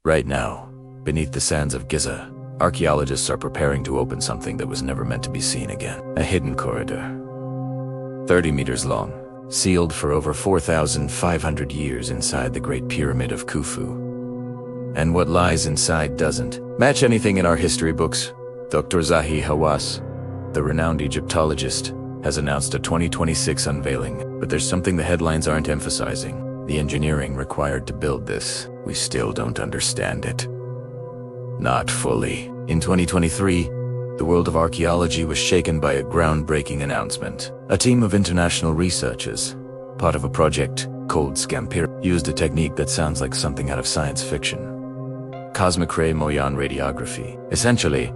Right now, beneath the sands of Giza, archaeologists are preparing to open something that was never meant to be seen again. A hidden corridor. 30 meters long, sealed for over 4,500 years inside the Great Pyramid of Khufu. And what lies inside doesn't match anything in our history books. Dr. Zahi Hawass, the renowned Egyptologist, has announced a 2026 unveiling, but there's something the headlines aren't emphasizing. The engineering required to build this. We still don't understand it. Not fully. In 2023, the world of archaeology was shaken by a groundbreaking announcement. A team of international researchers, part of a project called Scampir, used a technique that sounds like something out of science fiction. Cosmic ray Moyan radiography. Essentially,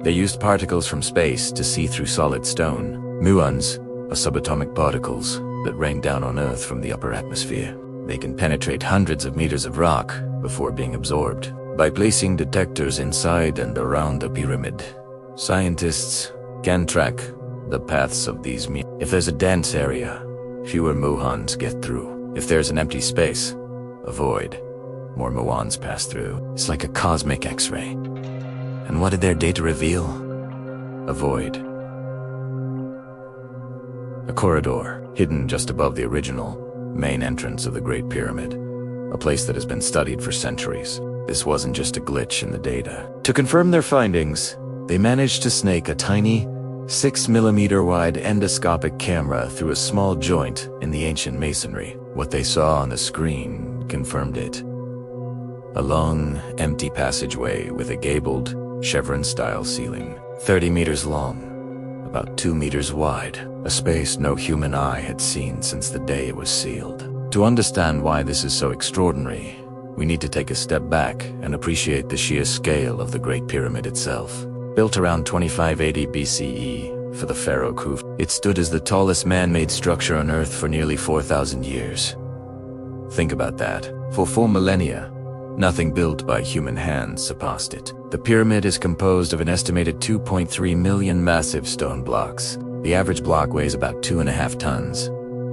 they used particles from space to see through solid stone. Muons are subatomic particles that rain down on Earth from the upper atmosphere. They can penetrate hundreds of meters of rock before being absorbed. By placing detectors inside and around the pyramid, scientists can track the paths of these muons. If there's a dense area, fewer muons get through. If there's an empty space, a void, more muons pass through. It's like a cosmic X-ray. And what did their data reveal? A void. A corridor, hidden just above the original main entrance of the Great Pyramid, a place that has been studied for centuries. This wasn't just a glitch in the data. To confirm their findings, they managed to snake a tiny, 6mm wide endoscopic camera through a small joint in the ancient masonry. What they saw on the screen confirmed it. A long, empty passageway with a gabled, chevron-style ceiling, 30 meters long, about 2 meters wide, a space no human eye had seen since the day it was sealed. To understand why this is so extraordinary, we need to take a step back and appreciate the sheer scale of the Great Pyramid itself. Built around 2580 BCE for the pharaoh Khufu, it stood as the tallest man-made structure on Earth for nearly 4,000 years. Think about that. For 4 millennia, nothing built by human hands surpassed it. The pyramid is composed of an estimated 2.3 million massive stone blocks. The average block weighs about 2.5 tons,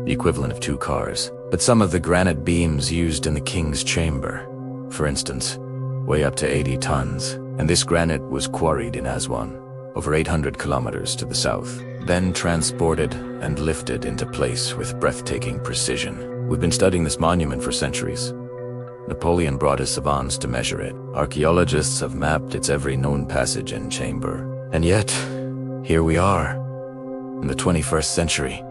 the equivalent of 2 cars. But some of the granite beams used in the king's chamber, for instance, weigh up to 80 tons. And this granite was quarried in Aswan, over 800 kilometers to the south, then transported and lifted into place with breathtaking precision. We've been studying this monument for centuries. Napoleon brought his savants to measure it. Archaeologists have mapped its every known passage and chamber. And yet, here we are, in the 21st century,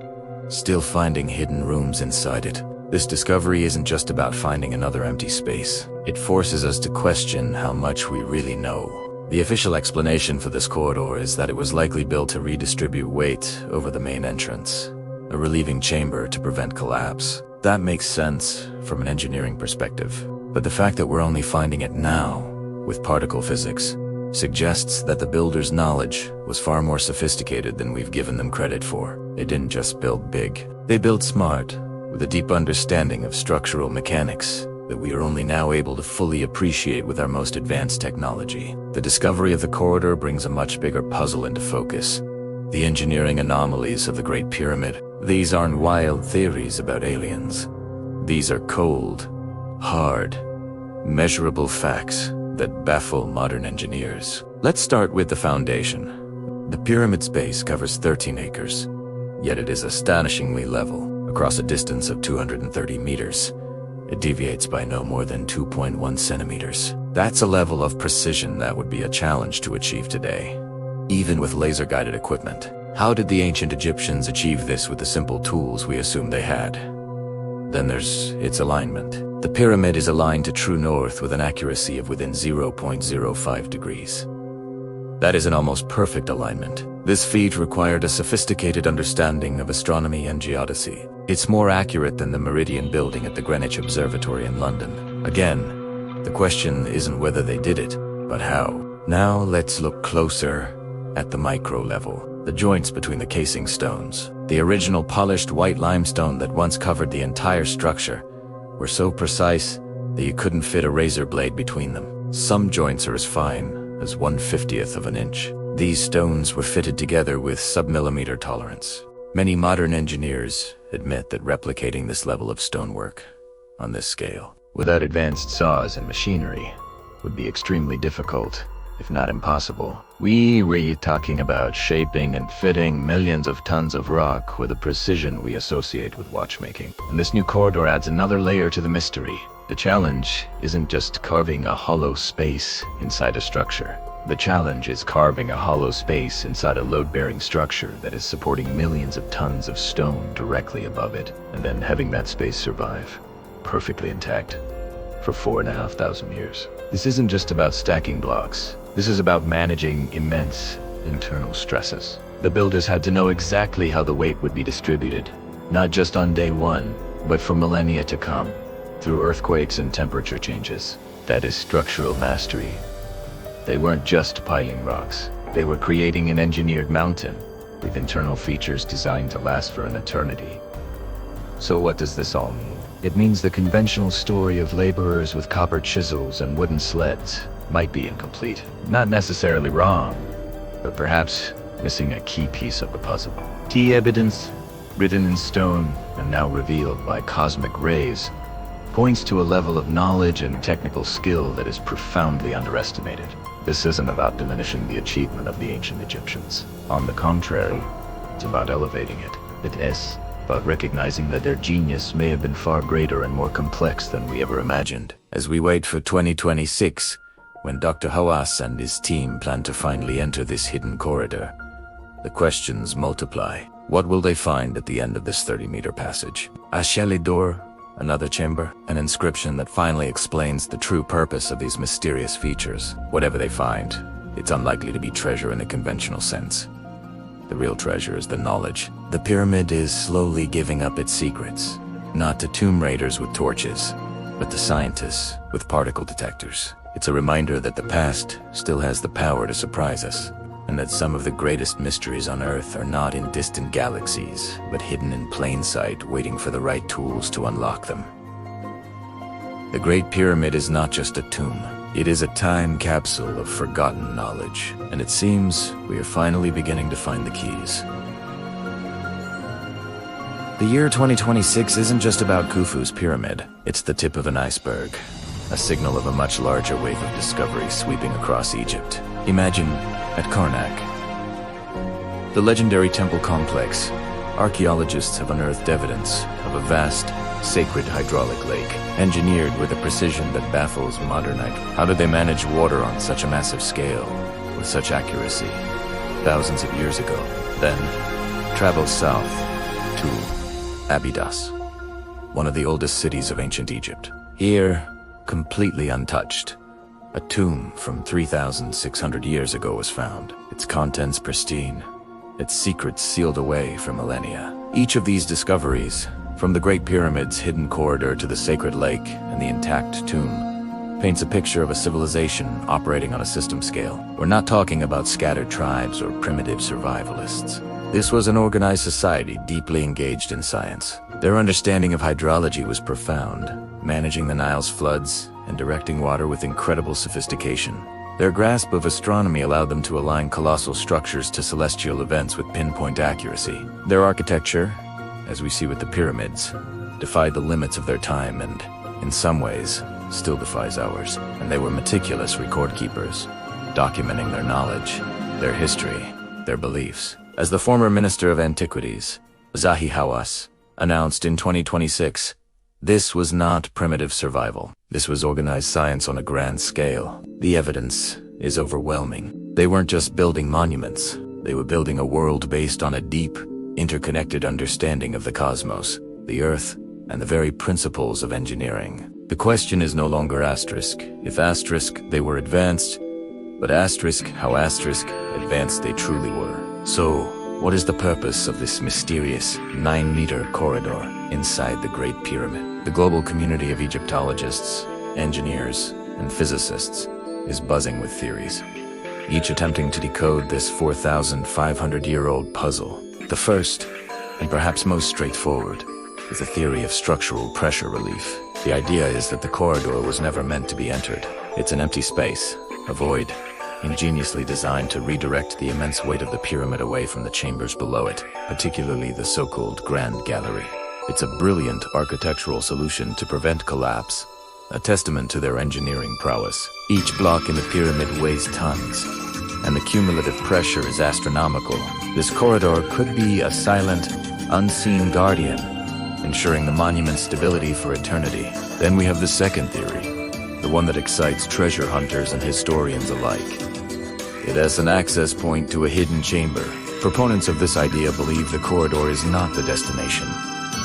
still finding hidden rooms inside it. This discovery isn't just about finding another empty space. It forces us to question how much we really know. The official explanation for this corridor is that it was likely built to redistribute weight over the main entrance, a relieving chamber to prevent collapse. That makes sense from an engineering perspective. But the fact that we're only finding it now, with particle physics, suggests that the builders' knowledge was far more sophisticated than we've given them credit for. They didn't just build big. They built smart, with a deep understanding of structural mechanics that we are only now able to fully appreciate with our most advanced technology. The discovery of the corridor brings a much bigger puzzle into focus. The engineering anomalies of the Great Pyramid. These aren't wild theories about aliens. These are cold, hard, measurable facts that baffle modern engineers. Let's start with the foundation. The pyramid's base covers 13 acres, yet it is astonishingly level. Across a distance of 230 meters, it deviates by no more than 2.1 centimeters. That's a level of precision that would be a challenge to achieve today, even with laser-guided equipment. How did the ancient Egyptians achieve this with the simple tools we assume they had? Then there's its alignment. The pyramid is aligned to true north with an accuracy of within 0.05 degrees. That is an almost perfect alignment. This feat required a sophisticated understanding of astronomy and geodesy. It's more accurate than the Meridian building at the Greenwich Observatory in London. Again, the question isn't whether they did it, but how. Now let's look closer at the micro level. The joints between the casing stones. The original polished white limestone that once covered the entire structure were so precise that you couldn't fit a razor blade between them. Some joints are as fine as 1/50th of an inch. These stones were fitted together with sub-millimeter tolerance. Many modern engineers admit that replicating this level of stonework on this scale, without advanced saws and machinery, would be extremely difficult, if not impossible. We were talking about shaping and fitting millions of tons of rock with a precision we associate with watchmaking. And this new corridor adds another layer to the mystery. The challenge isn't just carving a hollow space inside a structure. The challenge is carving a hollow space inside a load-bearing structure that is supporting millions of tons of stone directly above it, and then having that space survive, perfectly intact, for 4,500 years. This isn't just about stacking blocks. This is about managing immense internal stresses. The builders had to know exactly how the weight would be distributed, not just on day one, but for millennia to come, through earthquakes and temperature changes. That is structural mastery. They weren't just piling rocks. They were creating an engineered mountain with internal features designed to last for an eternity. So what does this all mean? It means the conventional story of laborers with copper chisels and wooden sleds might be incomplete. Not necessarily wrong, but perhaps missing a key piece of the puzzle. Key evidence, written in stone and now revealed by cosmic rays, points to a level of knowledge and technical skill that is profoundly underestimated. This isn't about diminishing the achievement of the ancient Egyptians. On the contrary, it's about elevating it. It is about recognizing that their genius may have been far greater and more complex than we ever imagined. As we wait for 2026, when Dr. Hawass and his team plan to finally enter this hidden corridor, the questions multiply. What will they find at the end of this 30-meter passage? A Shelley door? Another chamber? An inscription that finally explains the true purpose of these mysterious features. Whatever they find, it's unlikely to be treasure in the conventional sense. The real treasure is the knowledge. The pyramid is slowly giving up its secrets, not to tomb raiders with torches, but to scientists with particle detectors. It's a reminder that the past still has the power to surprise us, and that some of the greatest mysteries on Earth are not in distant galaxies, but hidden in plain sight, waiting for the right tools to unlock them. The Great Pyramid is not just a tomb. It is a time capsule of forgotten knowledge, and it seems we are finally beginning to find the keys. The year 2026 isn't just about Khufu's pyramid. It's the tip of an iceberg, a signal of a much larger wave of discovery sweeping across Egypt. Imagine at Karnak, the legendary temple complex. Archaeologists have unearthed evidence of a vast, sacred hydraulic lake, engineered with a precision that baffles modern art. How did they manage water on such a massive scale, with such accuracy, thousands of years ago? Then, travel south to Abydos, one of the oldest cities of ancient Egypt. Here, completely untouched, a tomb from 3,600 years ago was found, its contents pristine, its secrets sealed away for millennia. Each of these discoveries, from the Great Pyramid's hidden corridor to the sacred lake and the intact tomb, paints a picture of a civilization operating on a system scale. We're not talking about scattered tribes or primitive survivalists. This was an organized society deeply engaged in science. Their understanding of hydrology was profound, managing the Nile's floods and directing water with incredible sophistication. Their grasp of astronomy allowed them to align colossal structures to celestial events with pinpoint accuracy. Their architecture, as we see with the pyramids, defied the limits of their time and, in some ways, still defies ours. And they were meticulous record keepers, documenting their knowledge, their history, their beliefs. As the former Minister of Antiquities, Zahi Hawass, announced in 2026, this was not primitive survival. This was organized science on a grand scale. The evidence is overwhelming. They weren't just building monuments. They were building a world based on a deep, interconnected understanding of the cosmos, the Earth, and the very principles of engineering. The question is no longer asterisk. If asterisk, they were advanced, but asterisk, how asterisk advanced they truly were. So, what is the purpose of this mysterious 9-meter corridor inside the Great Pyramid? The global community of Egyptologists, engineers, and physicists is buzzing with theories, each attempting to decode this 4,500-year-old puzzle. The first, and perhaps most straightforward, is the theory of structural pressure relief. The idea is that the corridor was never meant to be entered. It's an empty space, a void, ingeniously designed to redirect the immense weight of the pyramid away from the chambers below it, particularly the so-called Grand Gallery. It's a brilliant architectural solution to prevent collapse a testament to their engineering prowess. Each block in the pyramid weighs tons, and the cumulative pressure is astronomical. This corridor could be a silent, unseen guardian, ensuring the monument's stability for eternity. Then we have the second theory, the one that excites treasure hunters and historians alike. It has an access point to a hidden chamber. Proponents of this idea believe the corridor is not the destination,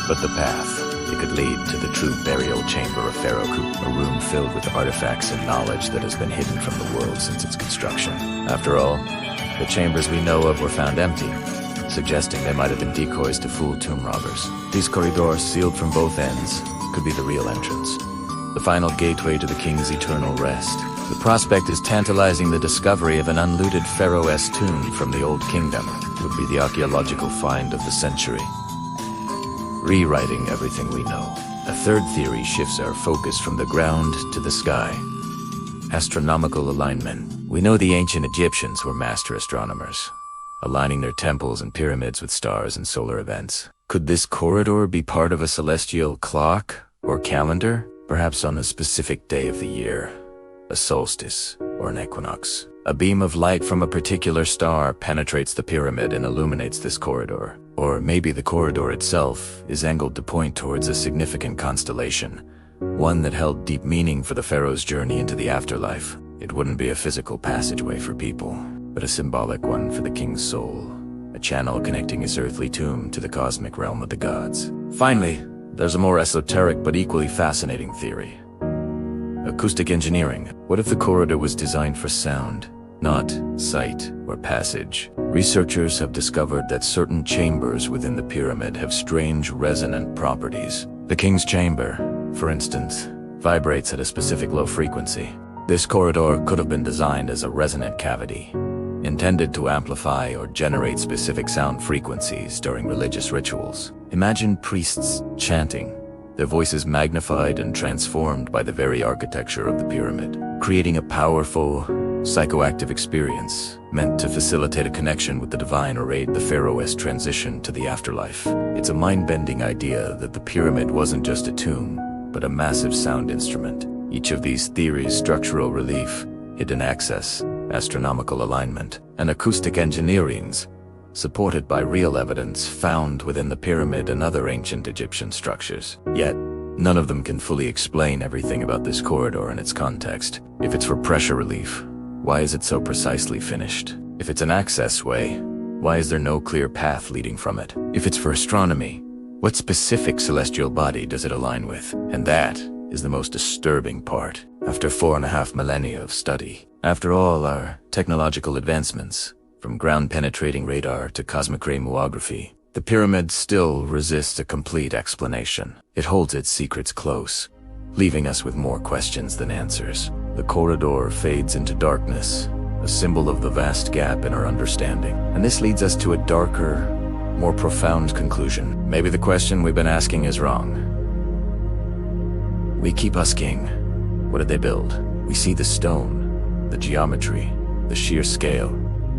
but the path. It could lead to the true burial chamber of Pharaoh Khufu, a room filled with artifacts and knowledge that has been hidden from the world since its construction. After all, the chambers we know of were found empty, suggesting they might have been decoys to fool tomb robbers. These corridors, sealed from both ends, could be the real entrance, the final gateway to the king's eternal rest. The prospect is tantalizing. The discovery of an unlooted pharaoh-esque tomb from the Old Kingdom would be the archaeological find of the century, rewriting everything we know. A third theory shifts our focus from the ground to the sky. Astronomical alignment. We know the ancient Egyptians were master astronomers, aligning their temples and pyramids with stars and solar events. Could this corridor be part of a celestial clock or calendar? Perhaps on a specific day of the year, a solstice or an equinox. A beam of light from a particular star penetrates the pyramid and illuminates this corridor. Or maybe the corridor itself is angled to point towards a significant constellation, one that held deep meaning for the pharaoh's journey into the afterlife. It wouldn't be a physical passageway for people, but a symbolic one for the king's soul, a channel connecting his earthly tomb to the cosmic realm of the gods. Finally, there's a more esoteric but equally fascinating theory. Acoustic engineering. What if the corridor was designed for sound, not sight or passage? Researchers have discovered that certain chambers within the pyramid have strange resonant properties. The king's chamber, for instance, vibrates at a specific low frequency. This corridor could have been designed as a resonant cavity, intended to amplify or generate specific sound frequencies during religious rituals. Imagine priests chanting, their voices magnified and transformed by the very architecture of the pyramid, creating a powerful, psychoactive experience meant to facilitate a connection with the divine or aid the pharaoh-esque transition to the afterlife. It's a mind-bending idea that the pyramid wasn't just a tomb, but a massive sound instrument. Each of these theories, structural relief, hidden access, astronomical alignment, and acoustic engineerings, supported by real evidence found within the pyramid and other ancient Egyptian structures. Yet, none of them can fully explain everything about this corridor and its context. If it's for pressure relief, why is it so precisely finished? If it's an access way, why is there no clear path leading from it? If it's for astronomy, what specific celestial body does it align with? And that is the most disturbing part. After 4.5 millennia of study, after all our technological advancements, from ground-penetrating radar to cosmic ray muography, the pyramid still resists a complete explanation. It holds its secrets close, leaving us with more questions than answers. The corridor fades into darkness, a symbol of the vast gap in our understanding. And this leads us to a darker, more profound conclusion. Maybe the question we've been asking is wrong. We keep asking, what did they build? We see the stone, the geometry, the sheer scale,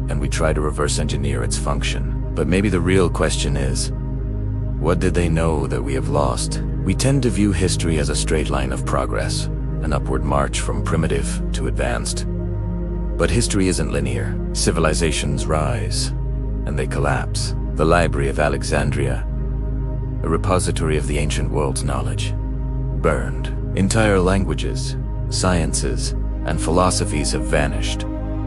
and we try to reverse engineer its function. But maybe the real question is, what did they know that we have lost? We tend to view history as a straight line of progress, an upward march from primitive to advanced. But history isn't linear. Civilizations rise, and they collapse. The Library of Alexandria, a repository of the ancient world's knowledge, burned. Entire languages, sciences, and philosophies have vanished,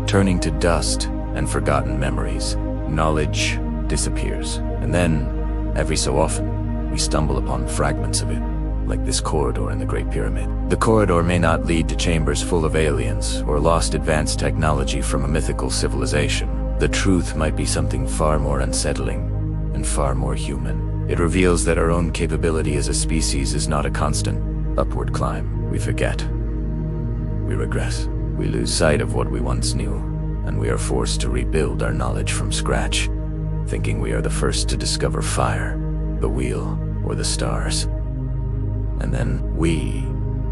turning to dust and forgotten memories. Knowledge disappears, and then, every so often, we stumble upon fragments of it, like this corridor in the Great Pyramid. The corridor may not lead to chambers full of aliens or lost advanced technology from a mythical civilization. The truth might be something far more unsettling and far more human. It reveals that our own capability as a species is not a constant upward climb. We forget. We regress. We lose sight of what we once knew, and we are forced to rebuild our knowledge from scratch, thinking we are the first to discover fire, the wheel, or the stars. And then we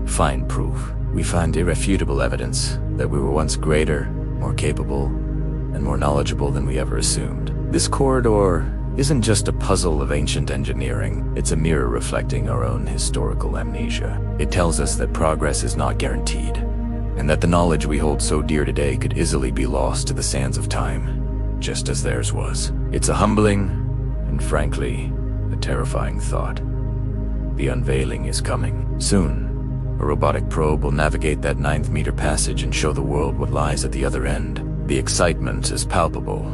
find proof. We find irrefutable evidence that we were once greater, more capable, and more knowledgeable than we ever assumed. This corridor isn't just a puzzle of ancient engineering, it's a mirror reflecting our own historical amnesia. It tells us that progress is not guaranteed, and that the knowledge we hold so dear today could easily be lost to the sands of time, just as theirs was. It's a humbling, and frankly, a terrifying thought. The unveiling is coming. Soon, a robotic probe will navigate that 9th-meter passage and show the world what lies at the other end. The excitement is palpable,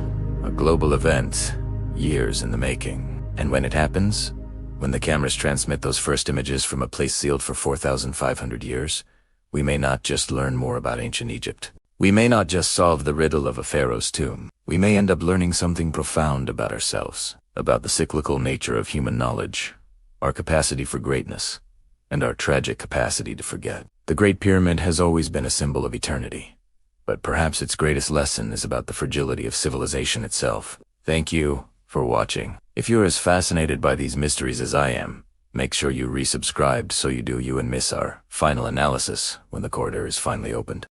a global event, years in the making. And when it happens, when the cameras transmit those first images from a place sealed for 4,500 years, we may not just learn more about ancient Egypt. We may not just solve the riddle of a pharaoh's tomb. We may end up learning something profound about ourselves, about the cyclical nature of human knowledge, our capacity for greatness, and our tragic capacity to forget. The Great Pyramid has always been a symbol of eternity, but perhaps its greatest lesson is about the fragility of civilization itself. Thank you for watching. If you're as fascinated by these mysteries as I am, make sure you resubscribed so you and miss our final analysis when the corridor is finally opened.